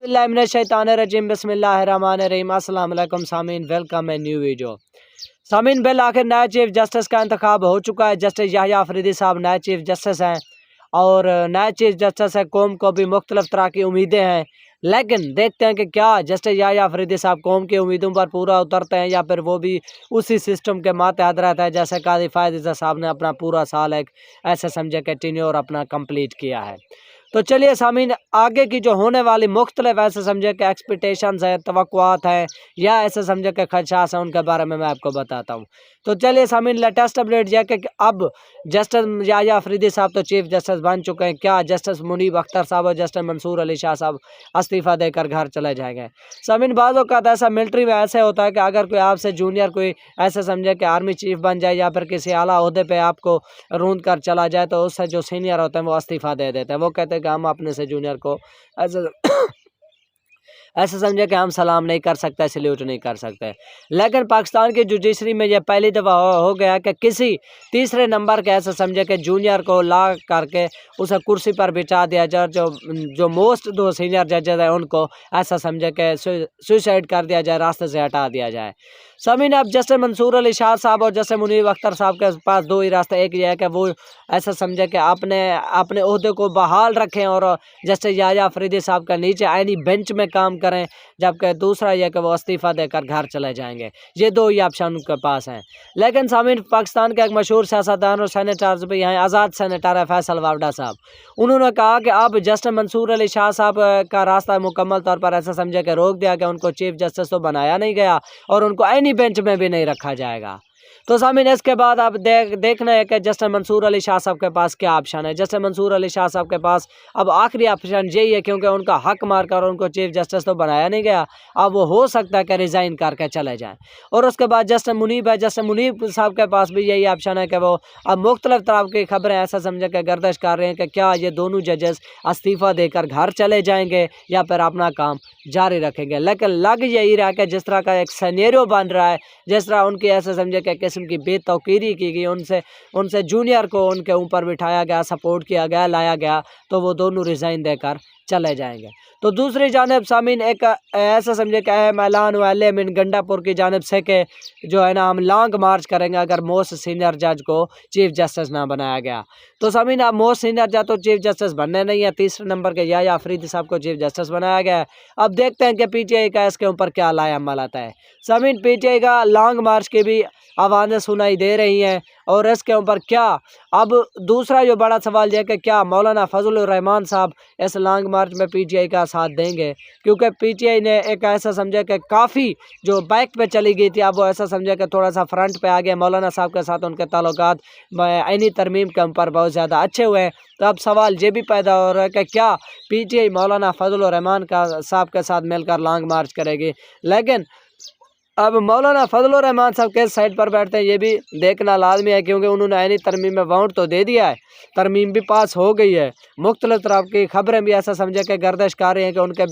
बिस्मिल्लाहिर्रहमानिर्रहीम बिस्मिल्लाहिर्रहमानिर्रहीम अस्सलाम वालेकुम Sameen, welcome a new video. Sameen, बिल आखिर नए चीफ जस्टिस का इंतखाब हो चुका है। जस्टिस याह्या अफरीदी साहब नए चीफ जस्टिस हैं और नए चीफ जस्टिस है कौम को भी मुख्तलिफ तरह की उम्मीदें हैं, लेकिन देखते हैं कि क्या जस्टिस याह्या अफरीदी साहब कौम की उम्मीदों पर पूरा उतरते हैं या फिर वो भी उसी सिस्टम के मातहत रहता है जैसे काजी फ़ायज़ इज़्ज़त साहब ने अपना पूरा साल एक ऐसे समझे कि टेन्योर अपना कंप्लीट किया है। तो चलिए सामीन, आगे की जो होने वाली मुख्तलिफ ऐसे समझे कि एक्सपेक्टेशंस है, तवक्कुआत हैं या ऐसे समझे कि खदशात हैं, उनके बारे में मैं आपको बताता हूँ। तो चलिए सामीन, लेटेस्ट अपडेट यह कि अब जस्टिस याह्या अफरीदी साहब तो चीफ जस्टिस बन चुके हैं। क्या जस्टिस मुनीब अख्तर साहब और जस्टिस मंसूर अली शाह साहब इस्तीफ़ा देकर घर चले जाएंगे? सामीन, बाज़ औक़ात ऐसा मिलिट्री में ऐसे होता है कि अगर कोई आपसे जूनियर कोई ऐसे समझे कि आर्मी चीफ बन जाए या फिर किसी आला ओहदे पे आपको रूंद कर चला जाए, तो उससे जो सीनियर होते हैं वो इस्तीफ़ा दे देते हैं। वो कहते हैं कि हम अपने से जूनियर को ऐसे ऐसे समझे कि हम सलाम नहीं कर सकते, सल्यूट नहीं कर सकते। लेकिन पाकिस्तान की जुडिशरी में यह पहली दफ़ा हो गया कि किसी तीसरे नंबर के ऐसे समझे कि जूनियर को ला करके उसे कुर्सी पर बिठा दिया जाए। जो मोस्ट दो सीनियर जजेज हैं उनको ऐसा समझे कि सुसाइड कर दिया जाए, रास्ते से हटा दिया जाए। सामीन, अब जस्टिस मंसूर अली शाह साहब और जस्टिस मुनीब अख्तर साहब के पास दो ही रास्ते, एक ये है कि वो ऐसा समझे कि अपने अपने ओहदे को बहाल रखें और जस्टिस याह्या अफरीदी साहब का नीचे आईनी बेंच में काम करें, जबकि दूसरा यह कि वो इस्तीफ़ा देकर घर चले जाएंगे। ये दो ही ऑप्शन उनके पास हैं। लेकिन सामीन, पाकिस्तान के एक मशहूर सियासतदान और सेनेटर भी हैं, आज़ाद सेनेटर है फैसल वावड़ा साहब। उन्होंने कहा कि अब जस्टिस मंसूर अली शाह साहब का रास्ता मुकम्मल तौर पर ऐसा समझे कि रोक दिया गया, उनको चीफ जस्टिस तो बनाया नहीं गया और उनको आईनी बेंच में भी नहीं रखा जाएगा। तो सामीन, इसके बाद आप देखना है कि जस्टिस मंसूर अली शाह साहब के पास क्या ऑप्शन है। जस्टिस मंसूर अली शाह साहब के पास अब आखिरी ऑप्शन यही है, क्योंकि उनका हक मार कर उनको चीफ जस्टिस तो बनाया नहीं गया। अब वो हो सकता है कि रिज़ाइन करके चले जाएं। और उसके बाद जस्टिस मुनीब है, जस्टिस मुनीब साहब के पास भी यही ऑप्शन है कि वो अब मुख्तलिफ तरह की खबरें ऐसा समझे कि गर्दिश कर रहे हैं कि क्या ये दोनों जजेस इस्तीफ़ा देकर घर चले जाएंगे या फिर अपना काम जारी रखेंगे। लेकिन लग यही रहा है कि जिस तरह का एक सिनेरियो बन रहा है, जिस तरह उनकी ऐसे समझे कि किस्म की बेतौकीरी की गई, उनसे जूनियर को उनके ऊपर बिठाया गया, सपोर्ट किया गया, लाया गया, तो वो दोनों रिज़ाइन देकर चले जाएंगे। तो दूसरी जानिब सामीन, एक ऐसा समझे कि अहम ऐलान हुआ है मिन गंडापुर की जानिब से कि जो है ना हम लॉन्ग मार्च करेंगे अगर मोस्ट सीनियर जज को चीफ जस्टिस ना बनाया गया। तो सामीन, अब मोस्ट सीनियर जज तो चीफ जस्टिस बनने नहीं है, तीसरे नंबर के याह्या अफरीदी साहब को चीफ जस्टिस बनाया गया है। अब देखते हैं कि पीटीआई का इसके ऊपर क्या लाएअमल आता है। सामीन, पीटीआई का लॉन्ग मार्च की भी आवाज़ें सुनाई दे रही हैं और इसके ऊपर क्या अब दूसरा जो बड़ा सवाल यह है कि क्या मौलाना फजलुर रहमान साहब इस लॉन्ग मार्च में पीटीआई का साथ देंगे, क्योंकि पीटीआई ने एक ऐसा समझा कि काफ़ी जो बैक पे चली गई थी, अब वो ऐसा समझा कि थोड़ा सा फ्रंट पे आ गया। मौलाना साहब के साथ उनके ताल्लुकात आईनी तरमीम के ऊपर बहुत ज़्यादा अच्छे हुए हैं। तो अब सवाल ये भी पैदा हो रहा है कि क्या पीटीआई मौलाना फजलुर रहमान का साहब के साथ मिलकर लॉन्ग मार्च करेगी। लेकिन अब मौलाना फजलुर रहमान साहब किस साइड पर बैठते हैं ये भी देखना लाजमी है, क्योंकि उन्होंने आईनी तरमीम में वाउंट तो दे दिया है, तरमीम भी पास हो गई है। मुख्तलिफ तरह की खबरें भी ऐसा समझे कि गर्दिश कर रही हैं कि उनके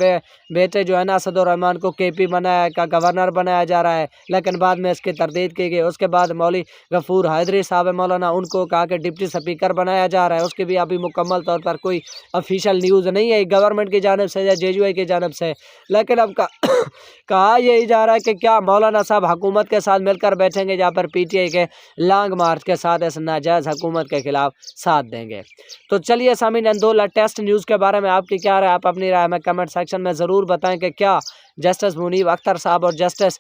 बेटे जो है ना असदुर रहमान को केपी बनाया का गवर्नर बनाया जा रहा है, लेकिन बाद में इसकी तरदीद की गई। उसके बाद मौली गफूर हैदरी साहब है मौलाना, उनको कहा कि डिप्टी स्पीकर बनाया जा रहा है। उसकी भी अभी मुकम्मल तौर पर कोई ऑफिशियल न्यूज़ नहीं है गवर्नमेंट की जानब से या जेयूआई की जानब से। लेकिन अब कहा यही जा रहा है कि क्या मौलाना साहब हुकूमत के साथ मिलकर बैठेंगे या पर पीटीआई के लॉन्ग मार्च के साथ इस नाजायज़ हुकूमत के खिलाफ साथ देंगे। तो चलिए सामीन, इन दो लेटेस्ट न्यूज़ के बारे में आपकी क्या राय, आप अपनी राय हमें कमेंट सेक्शन में ज़रूर बताएं कि क्या जस्टिस मुनीब अख्तर साहब और जस्टिस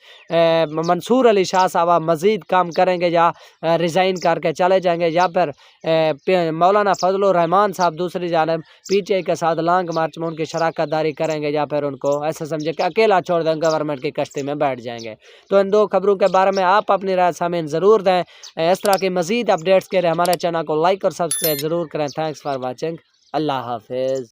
मंसूर अली शाह साहब मज़ीद काम करेंगे या रिज़ाइन करके चले जाएंगे, या फिर मौलाना फजलुर रहमान साहब दूसरी जानब पीटीआई के साथ लॉन्ग मार्च में उनकी शराकत दारी करेंगे या फिर उनको ऐसा समझे कि अकेला छोड़ दें, गवर्नमेंट की कश्ती में बैठ जाएंगे। तो इन दो खबरों के बारे में आप अपनी राय सामीन ज़रूर दें। इस तरह की मज़ीद अपडेट्स के लिए हमारे चैनल को लाइक और सब्सक्राइब ज़रूर करें। Thanks for watching. अल्लाह हाफिज़।